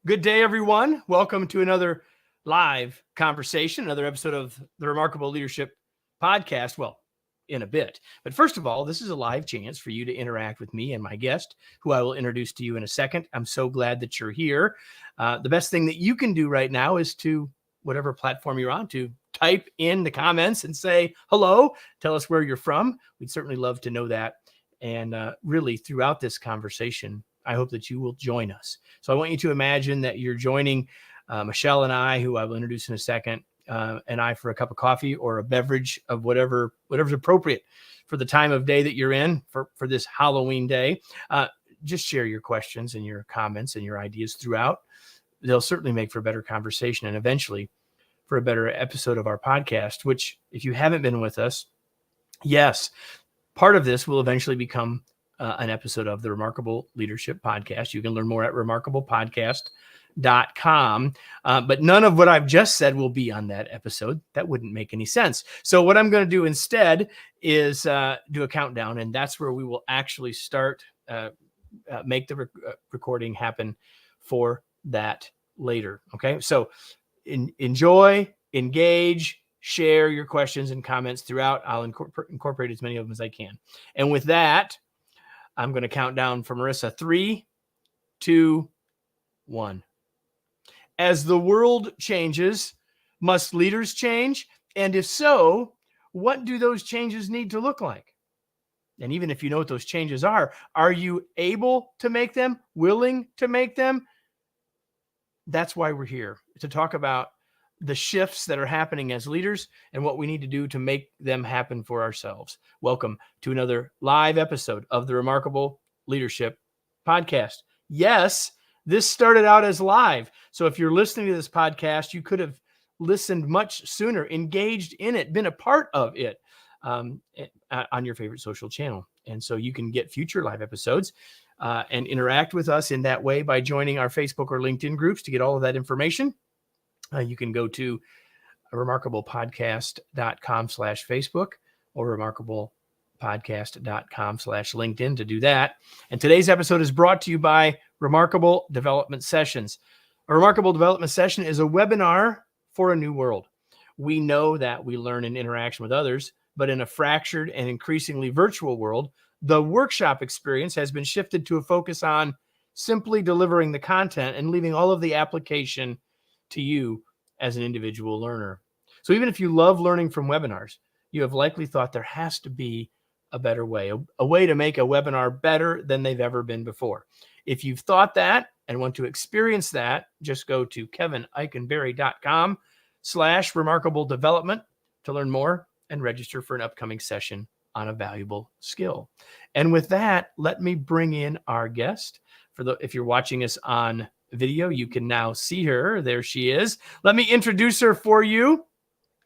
Good day, everyone. Welcome to another live conversation, another episode of the Remarkable Leadership Podcast. Well, in a bit. But first of all, this is a live chance for you to interact with me and my guest, who I will introduce to you in a second. I'm so glad that you're here. The best thing that you can do right now is to, whatever platform you're on, to type in the comments and say hello. Tell us where you're from. We'd certainly love to know that. And really, throughout this conversation, I hope that you will join us. So I want you to imagine that you're joining Michelle and I, who I will introduce in a second, and I for a cup of coffee or a beverage of whatever's appropriate for the time of day that you're in for this Halloween day. Just share your questions and your comments and your ideas throughout. They'll certainly make for a better conversation and eventually for a better episode of our podcast, which, if you haven't been with us, yes, part of this will eventually become an episode of the Remarkable Leadership Podcast. You can learn more at remarkablepodcast.com. But none of what I've just said will be on that episode. That wouldn't make any sense. So what I'm going to do instead is do a countdown, and that's where we will actually start, make the recording happen for that later. Okay. So enjoy, engage, share your questions and comments throughout. I'll incorporate as many of them as I can. And with that, I'm going to count down for Marissa. 3, 2, 1. As the world changes, must leaders change? And if so, what do those changes need to look like? And even if you know what those changes are you able to make them, willing to make them? That's why we're here, to talk about the shifts that are happening as leaders and what we need to do to make them happen for ourselves. Welcome to another live episode of the Remarkable Leadership Podcast. Yes, this started out as live. So if you're listening to this podcast, you could have listened much sooner, engaged in it, been a part of it on your favorite social channel. And so you can get future live episodes and interact with us in that way by joining our Facebook or LinkedIn groups to get all of that information. You can go to remarkablepodcast.com/Facebook or remarkablepodcast.com/LinkedIn to do that. And today's episode is brought to you by Remarkable Development Sessions. A Remarkable Development Session is a webinar for a new world. We know that we learn in interaction with others, but in a fractured and increasingly virtual world, the workshop experience has been shifted to a focus on simply delivering the content and leaving all of the application to you as an individual learner. So even if you love learning from webinars, you have likely thought there has to be a better way, a way to make a webinar better than they've ever been before. If you've thought that and want to experience that, just go to kevineichenberry.com/remarkable development to learn more and register for an upcoming session on a valuable skill. And with that, let me bring in our guest. If you're watching us on video, you can now see her. There she is. Let me introduce her for you.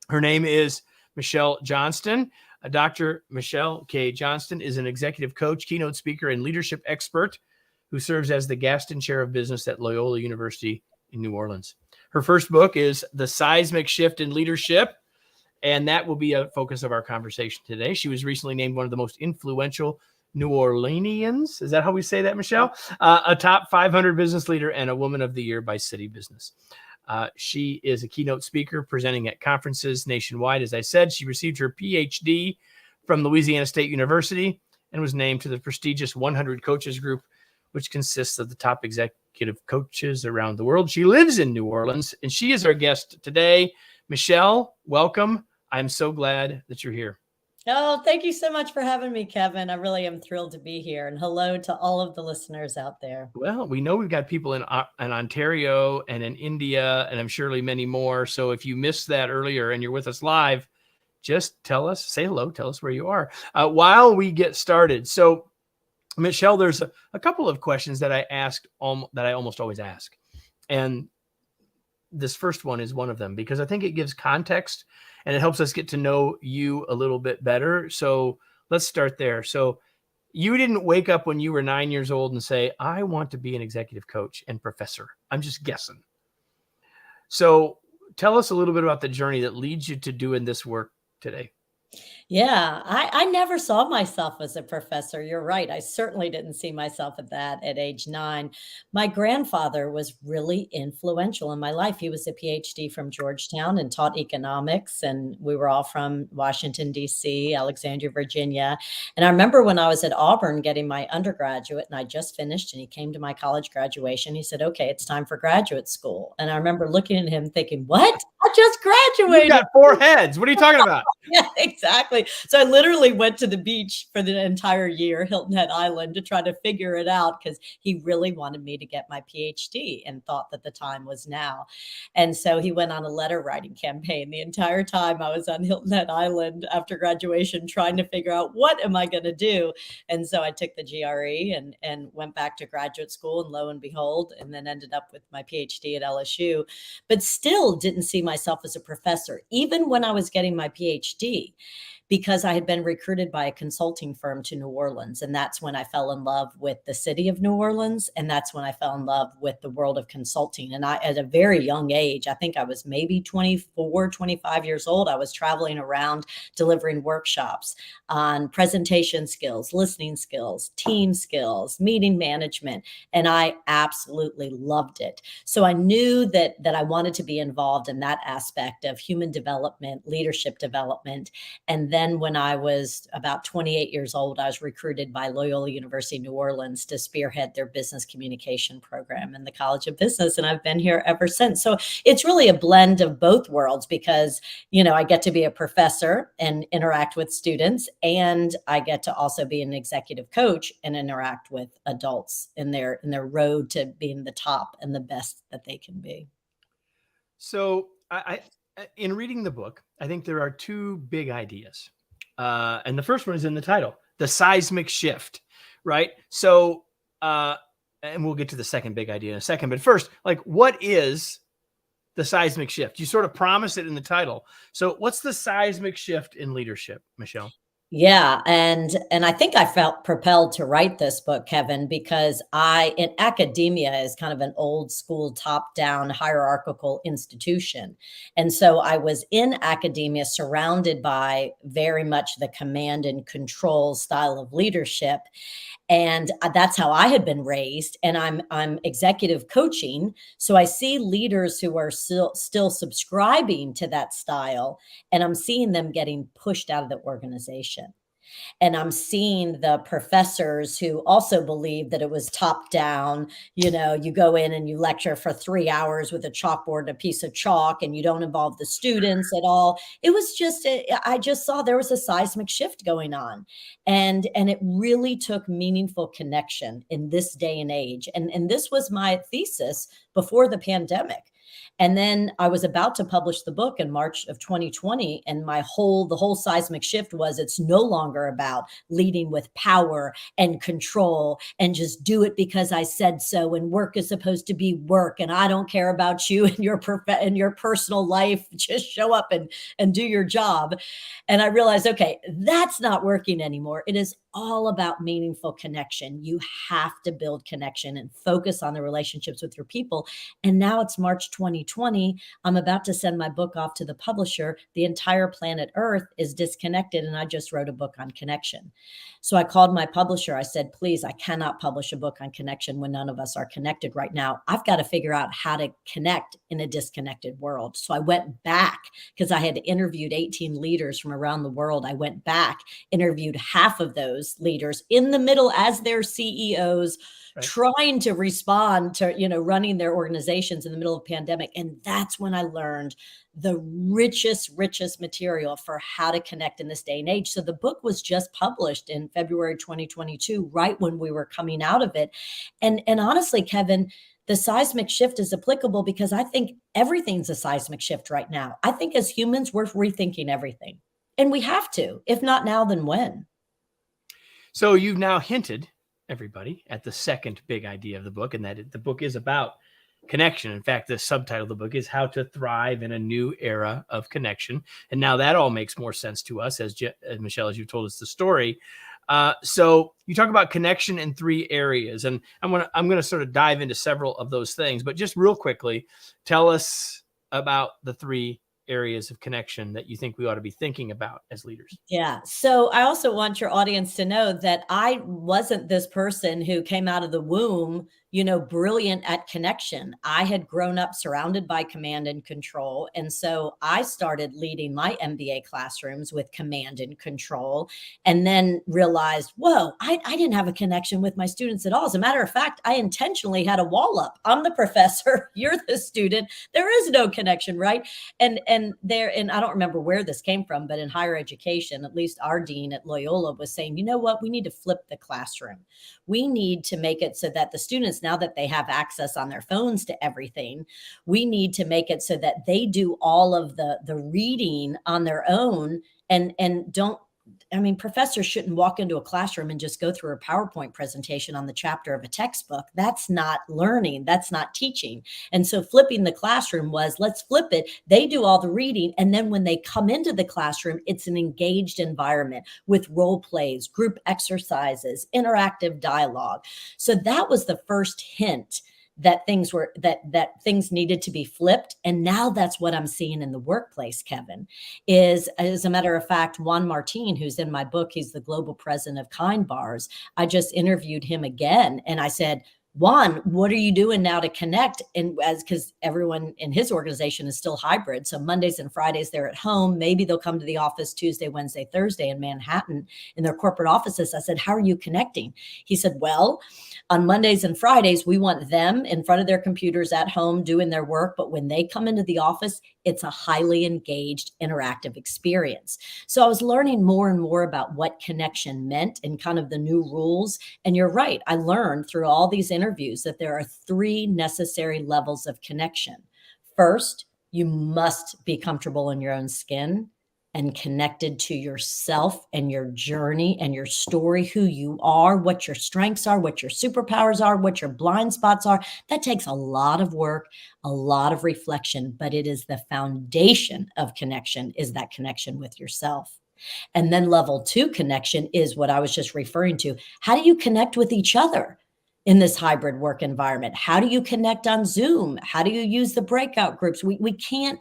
Her name is Michelle Johnston. Dr. Michelle K. Johnston is an executive coach, keynote speaker, and leadership expert who serves as the Gaston Chair of Business at Loyola University in New Orleans. Her first book is The Seismic Shift in Leadership, and that will be a focus of our conversation today. She was recently named one of the most influential New Orleanians. Is that how we say that, Michelle? A top 500 business leader and a woman of the year by City Business. She is a keynote speaker presenting at conferences nationwide. As I said, she received her PhD from Louisiana State University and was named to the prestigious 100 Coaches Group, which consists of the top executive coaches around the world. She lives in New Orleans, and she is our guest today. Michelle, welcome. I'm so glad that you're here. Oh, thank you so much for having me, Kevin. I really am thrilled to be here. And hello to all of the listeners out there. Well, we know we've got people in Ontario and in India, and I'm surely many more. So if you missed that earlier and you're with us live, just say hello, tell us where you are while we get started. So, Michelle, there's a couple of questions that I almost always ask. And this first one is one of them because I think it gives context and it helps us get to know you a little bit better. So let's start there. So you didn't wake up when you were 9 years old and say, I want to be an executive coach and professor. I'm just guessing. So tell us a little bit about the journey that leads you to doing this work today. Yeah, I never saw myself as a professor. You're right. I certainly didn't see myself at that at age 9. My grandfather was really influential in my life. He was a PhD from Georgetown and taught economics, and we were all from Washington, D.C., Alexandria, Virginia. And I remember when I was at Auburn getting my undergraduate, and I just finished, and he came to my college graduation. He said, "Okay, it's time for graduate school." And I remember looking at him thinking, "What? I just You graduated." got 4 heads. What are you talking about? Yeah, exactly. So I literally went to the beach for the entire year, Hilton Head Island, to try to figure it out because he really wanted me to get my PhD and thought that the time was now. And so he went on a letter writing campaign the entire time I was on Hilton Head Island after graduation, trying to figure out what am I going to do. And so I took the GRE and went back to graduate school, and lo and behold, and then ended up with my PhD at LSU, but still didn't see myself as a professor, even when I was getting my PhD, because I had been recruited by a consulting firm to New Orleans. And that's when I fell in love with the city of New Orleans. And that's when I fell in love with the world of consulting. And I, at a very young age, I think I was maybe 24, 25 years old, I was traveling around delivering workshops on presentation skills, listening skills, team skills, meeting management. And I absolutely loved it. So I knew that I wanted to be involved in that aspect of human development, leadership development. And then when I was about 28 years old, I was recruited by Loyola University New Orleans to spearhead their business communication program in the College of Business. And I've been here ever since. So it's really a blend of both worlds because, I get to be a professor and interact with students, and I get to also be an executive coach and interact with adults in their road to being the top and the best that they can be. So I in reading the book, I think there are 2 big ideas. And the first one is in the title, the seismic shift, right? So, and we'll get to the second big idea in a second. But first, like, what is the seismic shift? You sort of promise it in the title. So what's the seismic shift in leadership, Michelle? Yeah, and I think I felt propelled to write this book, Kevin, because in academia is kind of an old school top-down hierarchical institution. And so I was in academia surrounded by very much the command and control style of leadership. And that's how I had been raised. And I'm executive coaching, so I see leaders who are still subscribing to that style, and I'm seeing them getting pushed out of the organization. And I'm seeing the professors who also believe that it was top down. You go in and you lecture for 3 hours with a chalkboard and a piece of chalk, and you don't involve the students at all. It was just, I just saw there was a seismic shift going on. And it really took meaningful connection in this day and age. And this was my thesis before the pandemic. And then I was about to publish the book in March of 2020. And the whole seismic shift was it's no longer about leading with power and control and just do it because I said so. And work is supposed to be work. And I don't care about you and your personal life. Just show up and do your job. And I realized, okay, that's not working anymore. It is all about meaningful connection. You have to build connection and focus on the relationships with your people. And now it's March 2020. I'm about to send my book off to the publisher. The entire planet Earth is disconnected, and I just wrote a book on connection. So I called my publisher. I said, please, I cannot publish a book on connection when none of us are connected right now. I've got to figure out how to connect in a disconnected world. So I went back because I had interviewed 18 leaders from around the world. I went back, interviewed half of those leaders in the middle as their CEOs, right, trying to respond to, running their organizations in the middle of the pandemic. And that's when I learned the richest material for how to connect in this day and age. So the book was just published in February 2022, right when we were coming out of it. And honestly, Kevin, the seismic shift is applicable because I think everything's a seismic shift right now. I think as humans, we're rethinking everything. And we have to. If not now, then when? So you've now hinted, everybody, at the second big idea of the book, and that the book is about connection. In fact, the subtitle of the book is How to Thrive in a New Era of Connection. And now that all makes more sense to us as Michelle, as you told us the story. So you talk about connection in 3 areas, and I'm going to sort of dive into several of those things, but just real quickly, tell us about the 3 areas of connection that you think we ought to be thinking about as leaders? Yeah. So I also want your audience to know that I wasn't this person who came out of the womb, brilliant at connection. I had grown up surrounded by command and control. And so I started leading my MBA classrooms with command and control, and then realized, whoa, I didn't have a connection with my students at all. As a matter of fact, I intentionally had a wall up. I'm the professor, you're the student. There is no connection, right? And I don't remember where this came from, but in higher education, at least our dean at Loyola was saying, you know what, we need to flip the classroom. We need to make it so that the students, now that they have access on their phones to everything, we need to make it so that they do all of the reading on their own, and don't, professors shouldn't walk into a classroom and just go through a PowerPoint presentation on the chapter of a textbook. That's not learning. That's not teaching. And so flipping the classroom was, let's flip it. They do all the reading. And then when they come into the classroom, it's an engaged environment with role plays, group exercises, interactive dialogue. So that was the first hint that things needed to be flipped. And now that's what I'm seeing in the workplace, Kevin, is, as a matter of fact, Juan Martin, who's in my book, he's the global president of Kind Bars. I just interviewed him again. And I said, Juan, what are you doing now to connect? And because everyone in his organization is still hybrid. So Mondays and Fridays, they're at home. Maybe they'll come to the office Tuesday, Wednesday, Thursday in Manhattan in their corporate offices. I said, how are you connecting? He said, well, on Mondays and Fridays, we want them in front of their computers at home doing their work. But when they come into the office, it's a highly engaged, interactive experience. So I was learning more and more about what connection meant and kind of the new rules. And you're right. I learned through all these interviews that there are 3 necessary levels of connection. First, you must be comfortable in your own skin and connected to yourself and your journey and your story, who you are, what your strengths are, what your superpowers are, what your blind spots are. That takes a lot of work, a lot of reflection, but it is the foundation of connection, is that connection with yourself. And then level 2 connection is what I was just referring to. How do you connect with each other in this hybrid work environment? How do you connect on Zoom? How do you use the breakout groups? We can't.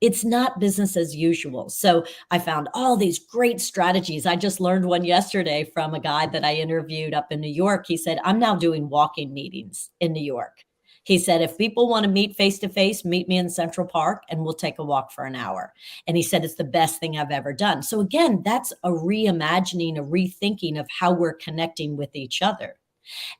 It's not business as usual. So I found all these great strategies. I just learned one yesterday from a guy that I interviewed up in New York. He said, I'm now doing walking meetings in New York. He said, if people want to meet face-to-face, meet me in Central Park and we'll take a walk for an hour. And he said, it's the best thing I've ever done. So again, that's a reimagining, a rethinking of how we're connecting with each other.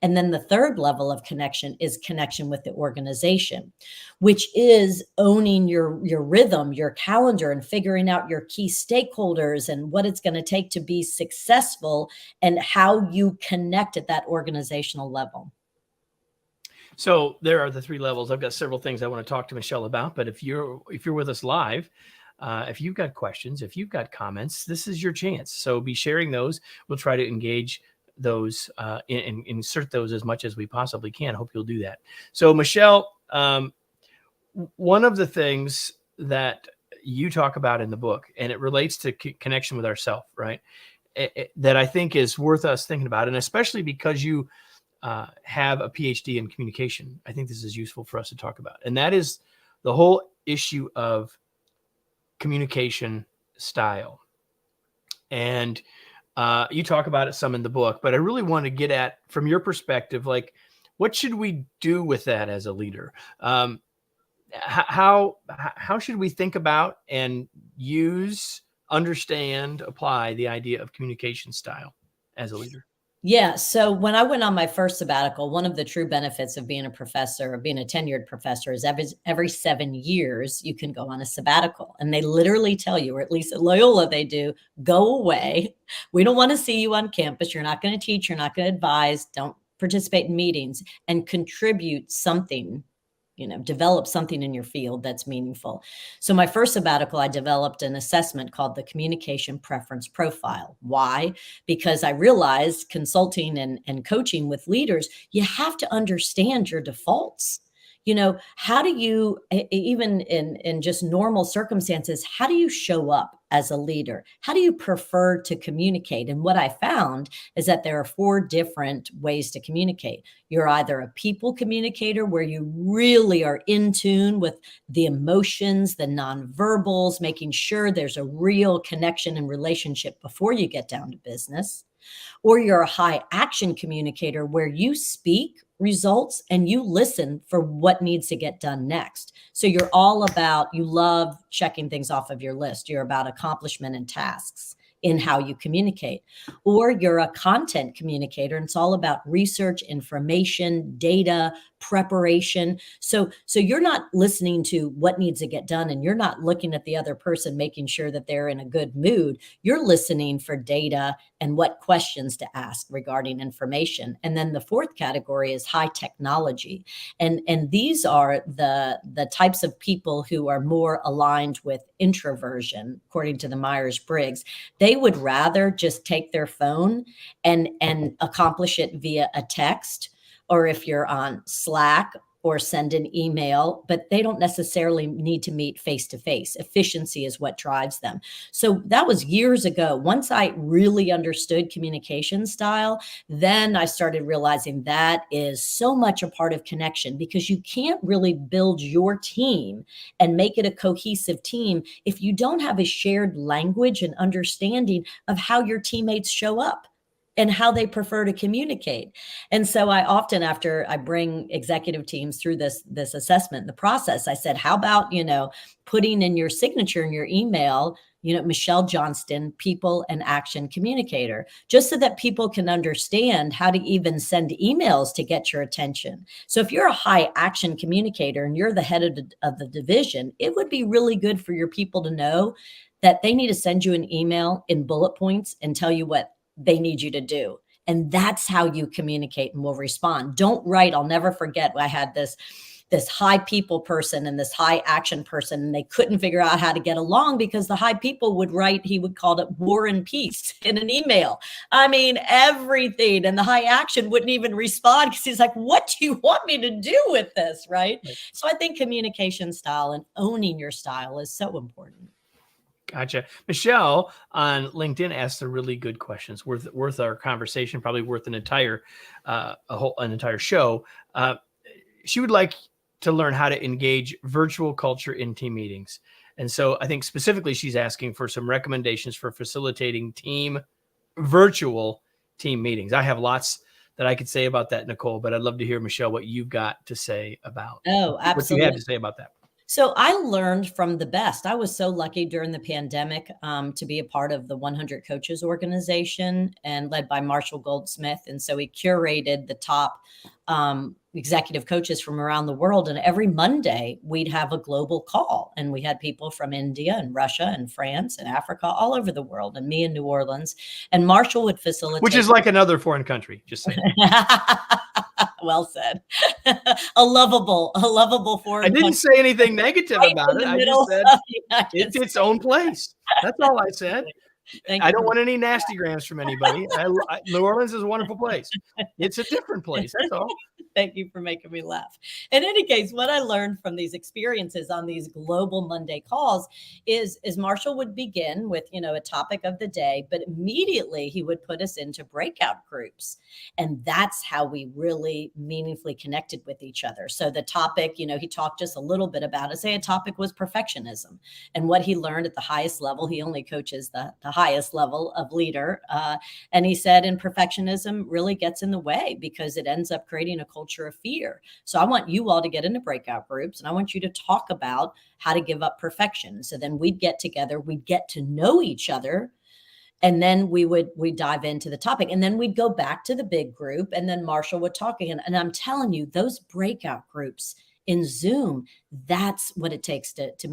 And then the third level of connection is connection with the organization, which is owning your rhythm, your calendar, and figuring out your key stakeholders and what it's going to take to be successful and how you connect at that organizational level. So there are the 3 levels. I've got several things I want to talk to Michelle about, but if you're with us live, if you've got questions, if you've got comments, this is your chance. So be sharing those. We'll try to engage those and insert those as much as we possibly can. Hope you'll do that. So Michelle, one of the things that you talk about in the book, and it relates to connection with ourselves, right? That I think is worth us thinking about, and especially because you have a PhD in communication, I think this is useful for us to talk about. And that is the whole issue of communication style. And you talk about it some in the book, but I really want to get at, from your perspective, like, what should we do with that as a leader? How should we think about and use, understand, apply the idea of communication style as a leader? Yeah. So when I went on my first sabbatical, one of the true benefits of being a professor, of being a tenured professor, is every 7 years you can go on a sabbatical. And they literally tell you, or at least at Loyola they do, go away. We don't want to see you on campus. You're not going to teach. You're not going to advise. Don't participate in meetings, and contribute something. Develop something in your field that's meaningful. So my first sabbatical, I developed an assessment called the Communication Preference Profile. Why? Because I realized, consulting and coaching with leaders, you have to understand your defaults. How do you, even in just normal circumstances, how do you show up as a leader? How do you prefer to communicate? And what I found is that there are 4 different ways to communicate. You're either a people communicator, where you really are in tune with the emotions, the nonverbals, making sure there's a real connection and relationship before you get down to business. Or you're a high action communicator, where you speak results and you listen for what needs to get done next. So you're all about, you love checking things off of your list. You're about accomplishment and tasks in how you communicate. Or you're a content communicator, and it's all about research, information, data, preparation. So you're not listening to what needs to get done, and you're not looking at the other person, making sure that they're in a good mood. You're listening for data and what questions to ask regarding information. And then the 4th category is high technology. And these are the types of people who are more aligned with introversion, according to the Myers-Briggs. They would rather just take their phone and accomplish it via a text, or if you're on Slack, or send an email, but they don't necessarily need to meet face to face. Efficiency is what drives them. So that was years ago. Once I really understood communication style, then I started realizing that is so much a part of connection, because you can't really build your team and make it a cohesive team if you don't have a shared language and understanding of how your teammates show up and how they prefer to communicate. And so I often, after I bring executive teams through this assessment, the process, I said, how about, putting in your signature in your email, Michelle Johnston, people and action communicator, just so that people can understand how to even send emails to get your attention. So if you're a high action communicator and you're the head of the division, it would be really good for your people to know that they need to send you an email in bullet points and tell you what they need you to do. And that's how you communicate and will respond. Don't write. I'll never forget. I had this high people person and this high action person, and they couldn't figure out how to get along, because the high people would write, he would call it war and peace in an email. I mean, everything. And the high action wouldn't even respond, because he's like, what do you want me to do with this? Right. So I think communication style and owning your style is so important. Gotcha. Michelle on LinkedIn asked a really good questions, worth our conversation, probably worth an entire show. She would like to learn how to engage virtual culture in team meetings. And so I think specifically she's asking for some recommendations for facilitating virtual team meetings. I have lots that I could say about that, Nicole, but I'd love to hear, Michelle, what you've got to say about absolutely. What you have to say about that. So I learned from the best. I was so lucky during the pandemic to be a part of the 100 Coaches organization, and led by Marshall Goldsmith. And so he curated the top executive coaches from around the world. And every Monday we'd have a global call, and we had people from India and Russia and France and Africa, all over the world, and me in New Orleans. And Marshall would facilitate. Which is like another foreign country, just saying. Well said. a lovable foreign. I didn't say anything negative about it. I just said it's its own place. That's all I said. I don't want any nasty grams from anybody. New Orleans is a wonderful place. It's a different place. That's all. Thank you for making me laugh. In any case, what I learned from these experiences on these global Monday calls is Marshall would begin with, a topic of the day, but immediately he would put us into breakout groups. And that's how we really meaningfully connected with each other. So the topic, he talked just a little bit about it. Say a topic was perfectionism, and what he learned at the highest level. He only coaches the highest level of leader. And he said, and perfectionism really gets in the way, because it ends up creating a culture of fear. So I want you all to get into breakout groups, and I want you to talk about how to give up perfection. So then we'd get together, we'd get to know each other, and then we'd dive into the topic, and then we'd go back to the big group, and then Marshall would talk again. And I'm telling you, those breakout groups in Zoom, that's what it takes to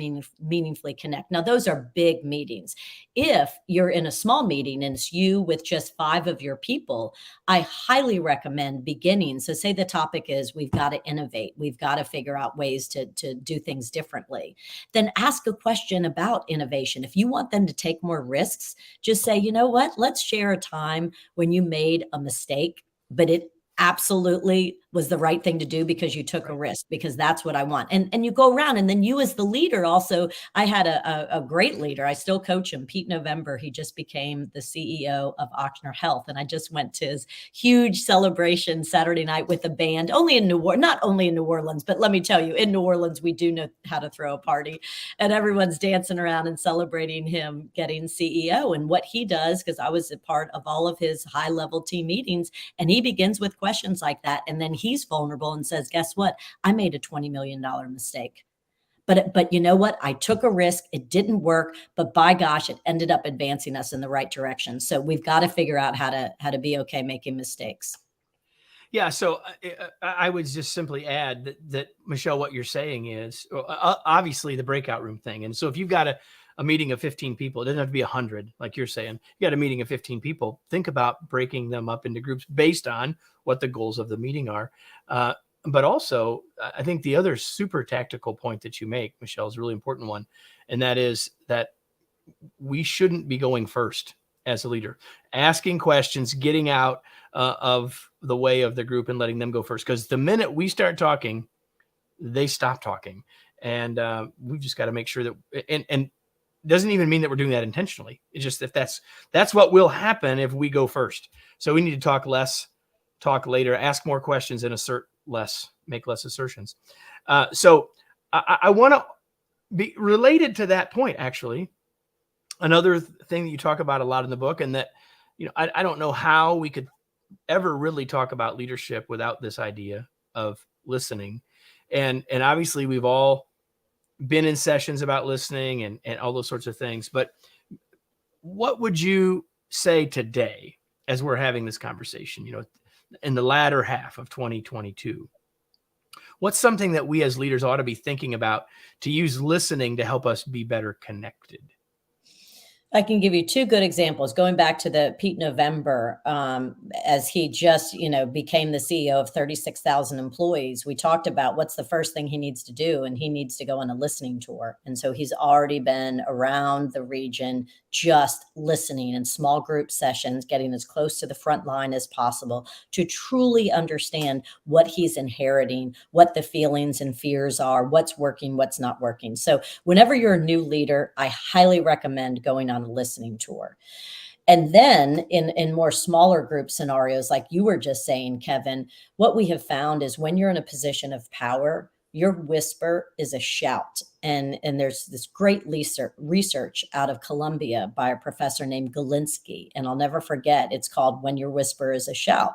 meaningfully connect. Now, those are big meetings. If you're in a small meeting and it's you with just 5 of your people, I highly recommend beginning. So say the topic is, we've got to innovate. We've got to figure out ways to do things differently. Then ask a question about innovation. If you want them to take more risks, just say, you know what, let's share a time when you made a mistake, but it absolutely was the right thing to do because you took a risk, because that's what I want. And you go around, and then you as the leader also, I had a great leader. I still coach him, Pete November. He just became the CEO of Ochsner Health. And I just went to his huge celebration Saturday night with a band, only in not only in New Orleans, but let me tell you, in New Orleans, we do know how to throw a party, and everyone's dancing around and celebrating him getting CEO and what he does. Cause I was a part of all of his high level team meetings, and he begins with questions like that. And then he's vulnerable and says, guess what? I made a $20 million mistake. But you know what? I took a risk. It didn't work, but by gosh, it ended up advancing us in the right direction. So we've got to figure out how to be okay making mistakes. Yeah. So I would just simply add that Michelle, what you're saying is obviously the breakout room thing. And so if you've got a meeting of 15 people, it doesn't have to be 100, like you're saying. You got a meeting of 15 people. Think about breaking them up into groups based on what the goals of the meeting are. But also, I think the other super tactical point that you make, Michelle, is a really important one. And that is that we shouldn't be going first as a leader, asking questions, getting out of the way of the group and letting them go first. Because the minute we start talking, they stop talking. And we've just got to make sure that, and doesn't even mean that we're doing that intentionally. It's just if that's what will happen if we go first. So we need to talk less, talk later, ask more questions, and assert less, make less assertions. So I want to be related to that point, actually. Another thing that you talk about a lot in the book, and that, I don't know how we could ever really talk about leadership without this idea of listening. And obviously we've all been in sessions about listening and all those sorts of things. But what would you say today as we're having this conversation, in the latter half of 2022? What's something that we as leaders ought to be thinking about to use listening to help us be better connected? I can give you two good examples. Going back to the Pete November, as he just, became the CEO of 36,000 employees, we talked about what's the first thing he needs to do, and he needs to go on a listening tour. And so he's already been around the region, just listening in small group sessions, getting as close to the front line as possible to truly understand what he's inheriting, what the feelings and fears are, what's working, what's not working. So whenever you're a new leader, I highly recommend going on a listening tour. And then in more smaller group scenarios, like you were just saying, Kevin, what we have found is when you're in a position of power, your whisper is a shout. And there's this great research out of Columbia by a professor named Galinsky. And I'll never forget, it's called When Your Whisper is a Shout.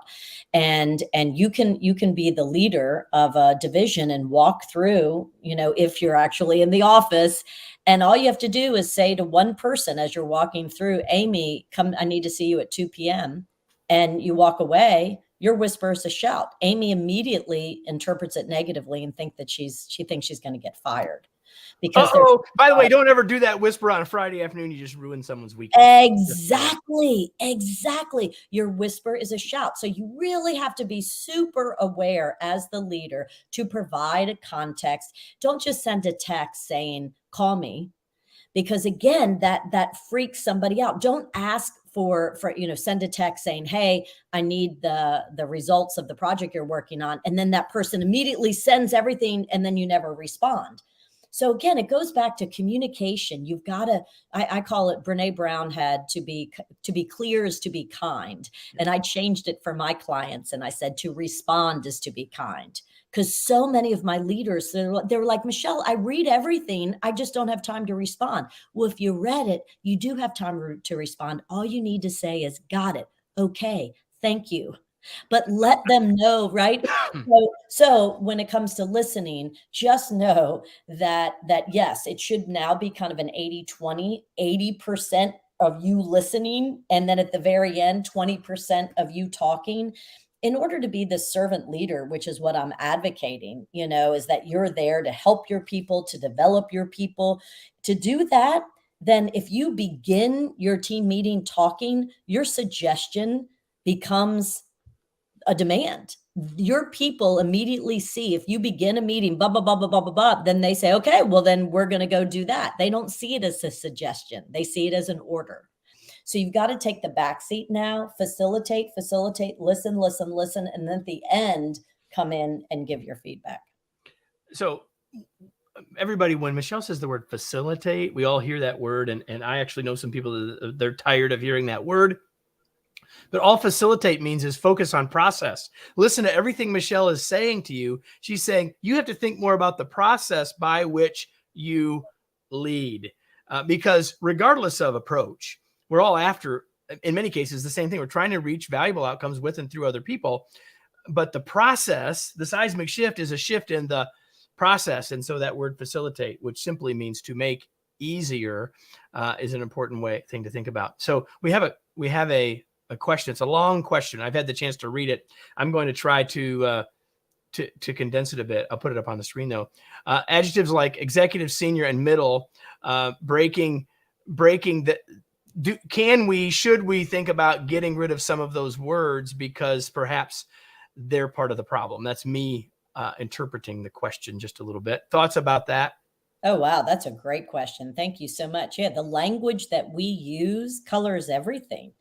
And you can be the leader of a division and walk through, if you're actually in the office, and all you have to do is say to one person as you're walking through, Amy, come, I need to see you at 2 p.m. And you walk away, your whisper is a shout. Amy immediately interprets it negatively and she thinks she's going to get fired. Because by the way, don't ever do that whisper on a Friday afternoon. You just ruin someone's weekend. Exactly. Your whisper is a shout. So you really have to be super aware as the leader to provide a context. Don't just send a text saying, call me, because again, that freaks somebody out. Don't ask for send a text saying, hey, I need the results of the project you're working on. And then that person immediately sends everything and then you never respond. So again, it goes back to communication. You've got to, I call it, Brene Brown had to be clear is to be kind. And I changed it for my clients. And I said, to respond is to be kind. Because so many of my leaders, they were like, Michelle, I read everything. I just don't have time to respond. Well, if you read it, you do have time to respond. All you need to say is, got it. Okay. Thank you. But let them know, right? So when it comes to listening, just know that yes, it should now be kind of an 80-20, 80% of you listening. And then at the very end, 20% of you talking. In order to be the servant leader, which is what I'm advocating, is that you're there to help your people, to develop your people. To do that, then if you begin your team meeting talking, your suggestion becomes a demand. Your people immediately see, if you begin a meeting, blah, blah, blah, blah, blah, blah, blah, then they say, okay, well, then we're going to go do that. They don't see it as a suggestion. They see it as an order. So you've got to take the back seat now, facilitate, listen. And then at the end, come in and give your feedback. So everybody, when Michelle says the word facilitate, we all hear that word. And I actually know some people that they're tired of hearing that word. But all facilitate means is focus on process. Listen to everything Michelle is saying to you. She's saying you have to think more about the process by which you lead. Because regardless of approach, we're all after, in many cases, the same thing. We're trying to reach valuable outcomes with and through other people. But the process, the seismic shift, is a shift in the process. And so that word facilitate, which simply means to make easier, is an important thing to think about. So we have a question. It's a long question. I've had the chance to read it. I'm going to try to condense it a bit. I'll put it up on the screen though. Adjectives like executive, senior, and middle, breaking the. Should we think about getting rid of some of those words because perhaps they're part of the problem? That's me interpreting the question just a little bit. Thoughts about that? Oh, wow. That's a great question. Thank you so much. Yeah. The language that we use colors everything.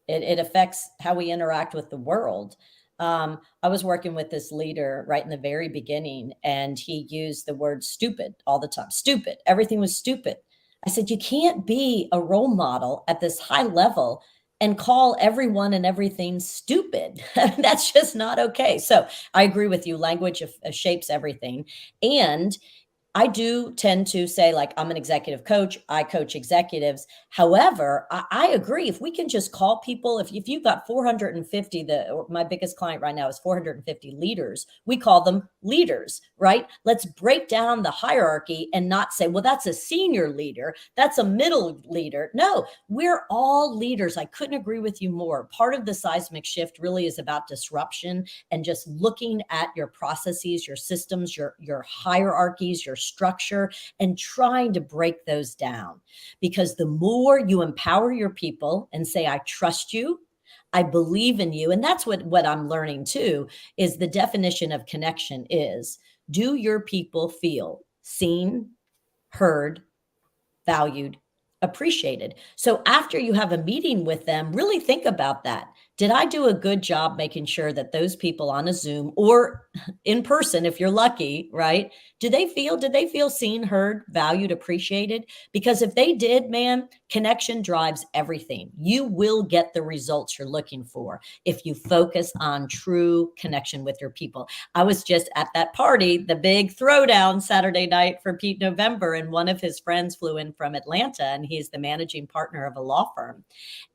It affects how we interact with the world. I was working with this leader right in the very beginning, and he used the word stupid all the time. Stupid. Everything was stupid. I said, you can't be a role model at this high level and call everyone and everything stupid. That's just not okay. So I agree with you. Language shapes everything. And I do tend to say, like, I'm an executive coach. I coach executives. However, I agree. If we can just call people, if you've got 450, my biggest client right now is 450 leaders. We call them leaders, right? Let's break down the hierarchy and not say, well, that's a senior leader. That's a middle leader. No, we're all leaders. I couldn't agree with you more. Part of the seismic shift really is about disruption and just looking at your processes, your systems, your hierarchies, your structure, and trying to break those down. Because the more you empower your people and say, I trust you, I believe in you. And that's what I'm learning too, is the definition of connection is, do your people feel seen, heard, valued, appreciated? So after you have a meeting with them, really think about that. Did I do a good job making sure that those people on a Zoom or in person, if you're lucky, right? Did they feel seen, heard, valued, appreciated? Because if they did, man, connection drives everything. You will get the results you're looking for if you focus on true connection with your people. I was just at that party, the big throwdown Saturday night for Pete November, and one of his friends flew in from Atlanta, and he's the managing partner of a law firm.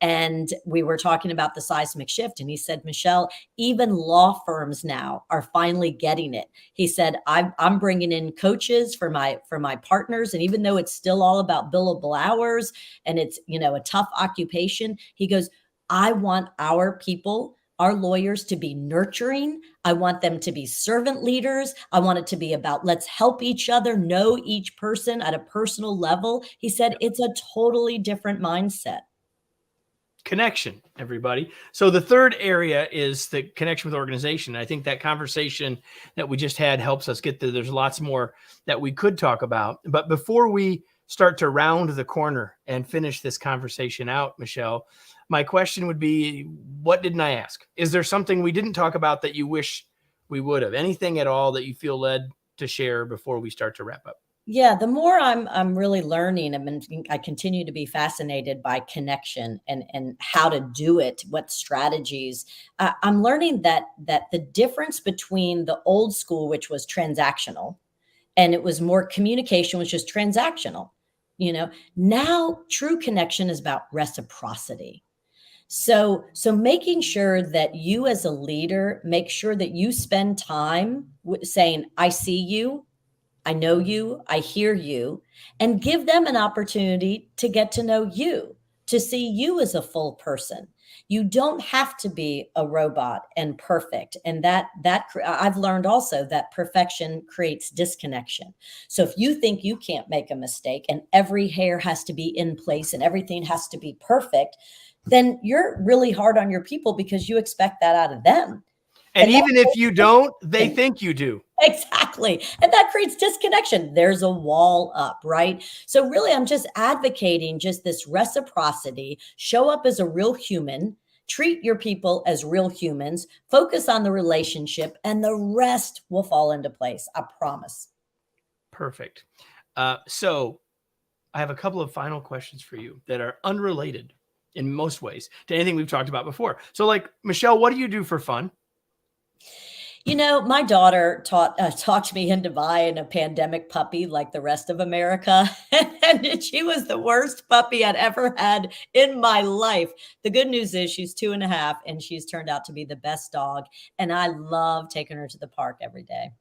And we were talking about the seismic shift, and he said, Michelle, even law firms now are finally getting it. He said, I'm bringing in coaches for my partners. And even though it's still all about billable hours and it's, a tough occupation, he goes, I want our people, our lawyers, to be nurturing. I want them to be servant leaders. I want it to be about, let's help each other, know each person at a personal level. He said, it's a totally different mindset. Connection, everybody. So the third area is the connection with organization. I think that conversation that we just had helps us get there. There's lots more that we could talk about. But before we start to round the corner and finish this conversation out, Michelle, my question would be, what didn't I ask? Is there something we didn't talk about that you wish we would have? Anything at all that you feel led to share before we start to wrap up? Yeah, the more I'm really learning, I continue to be fascinated by connection and how to do it, what strategies. I'm learning that the difference between the old school, which was transactional, and it was more communication, which is transactional. Now true connection is about reciprocity. So making sure that you as a leader make sure that you spend time saying, I see you, I know you, I hear you, and give them an opportunity to get to know you, to see you as a full person. You don't have to be a robot and perfect. And that I've learned also that perfection creates disconnection. So if you think you can't make a mistake and every hair has to be in place and everything has to be perfect, then you're really hard on your people because you expect that out of them. And even if you don't, they think you do. Exactly. And that creates disconnection. There's a wall up, right? So really, I'm just advocating just this reciprocity, show up as a real human, Treat your people as real humans, focus on the relationship, and the rest will fall into place. I promise. Perfect. So I have a couple of final questions for you that are unrelated in most ways to anything we've talked about before. So, like, Michelle, what do you do for fun? You know, my daughter talked me into buying a pandemic puppy like the rest of America. And she was the worst puppy I'd ever had in my life. The good news is she's 2.5 and she's turned out to be the best dog. And I love taking her to the park every day.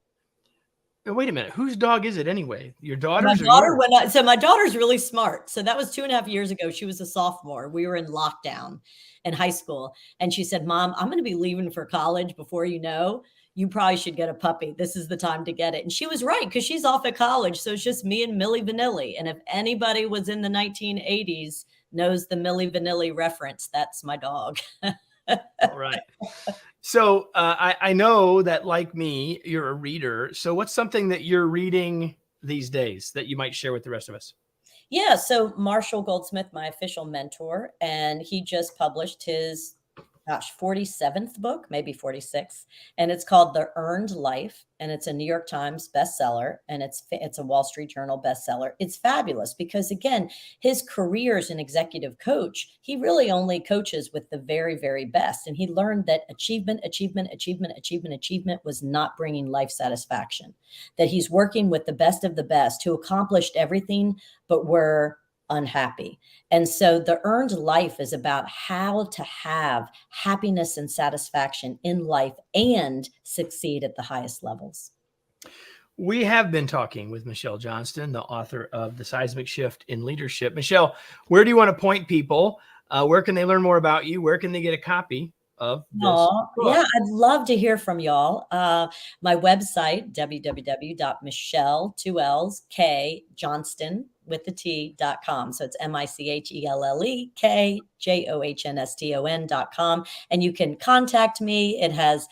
Wait a minute. Whose dog is it anyway? Your My daughter's or daughter yours? so my daughter's really smart. So that was 2.5 years ago. She was a sophomore. We were in lockdown in high school. And she said, Mom, I'm going to be leaving for college before you know. You probably should get a puppy. This is the time to get it. And she was right because she's off at college. So it's just me and Milli Vanilli. And if anybody was in the 1980s knows the Milli Vanilli reference, that's my dog. All right. So I know that, like me, you're a reader. So what's something that you're reading these days that you might share with the rest of us? Yeah, so Marshall Goldsmith, my official mentor, and he just published his 47th book, maybe 46th, and it's called The Earned Life, and it's a New York Times bestseller, and it's a Wall Street Journal bestseller. It's fabulous because, again, his career as an executive coach, he really only coaches with the very, very best, and he learned that achievement was not bringing life satisfaction, that he's working with the best of the best who accomplished everything but were unhappy. And so the earned life is about how to have happiness and satisfaction in life and succeed at the highest levels. We have been talking with Michelle Johnston, the author of The Seismic Shift in Leadership. Michelle, where do you want to point people? Where can they learn more about you? Where can they get a copy of this book? Yeah, I'd love to hear from y'all. My website, www.michelle2lsk Johnston with the T.com. So it's MICHELLEKJOHNSTON.com. And you can contact me. It has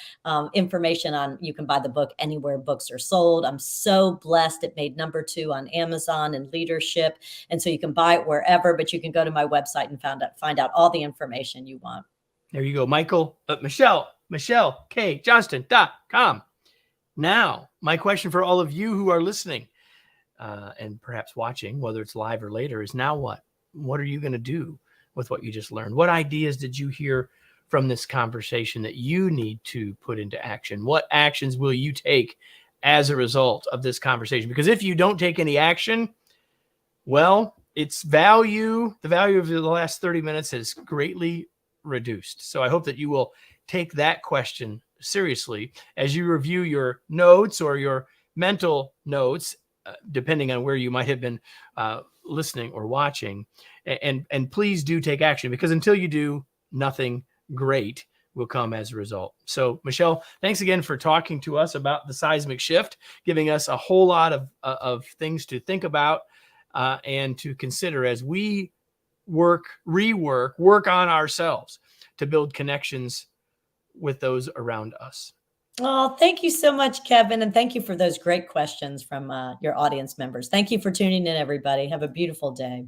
information on, you can buy the book anywhere books are sold. I'm so blessed. It made #2 on Amazon and leadership. And so you can buy it wherever, but you can go to my website and find out all the information you want. There you go, Michelle K. Johnston.com. Now, my question for all of you who are listening and perhaps watching, whether it's live or later, is now what? What are you going to do with what you just learned? What ideas did you hear from this conversation that you need to put into action? What actions will you take as a result of this conversation? Because if you don't take any action, well, the value of the last 30 minutes has greatly reduced. So I hope that you will take that question seriously as you review your notes or your mental notes, depending on where you might have been listening or watching. And please do take action, because until you do, nothing great will come as a result. So, Michelle, thanks again for talking to us about the seismic shift, giving us a whole lot of things to think about and to consider as we work on ourselves to build connections with those around us. Oh, thank you so much, Kevin. And thank you for those great questions from your audience members. Thank you for tuning in, everybody. Have a beautiful day.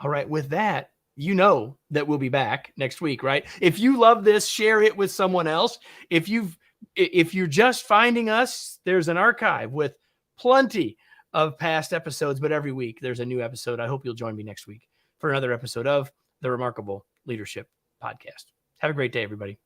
All right. With that, you know that we'll be back next week, right? If you love this, share it with someone else. If you're just finding us, there's an archive with plenty of past episodes, but every week there's a new episode. I hope you'll join me next week for another episode of the Remarkable Leadership Podcast. Have a great day, everybody.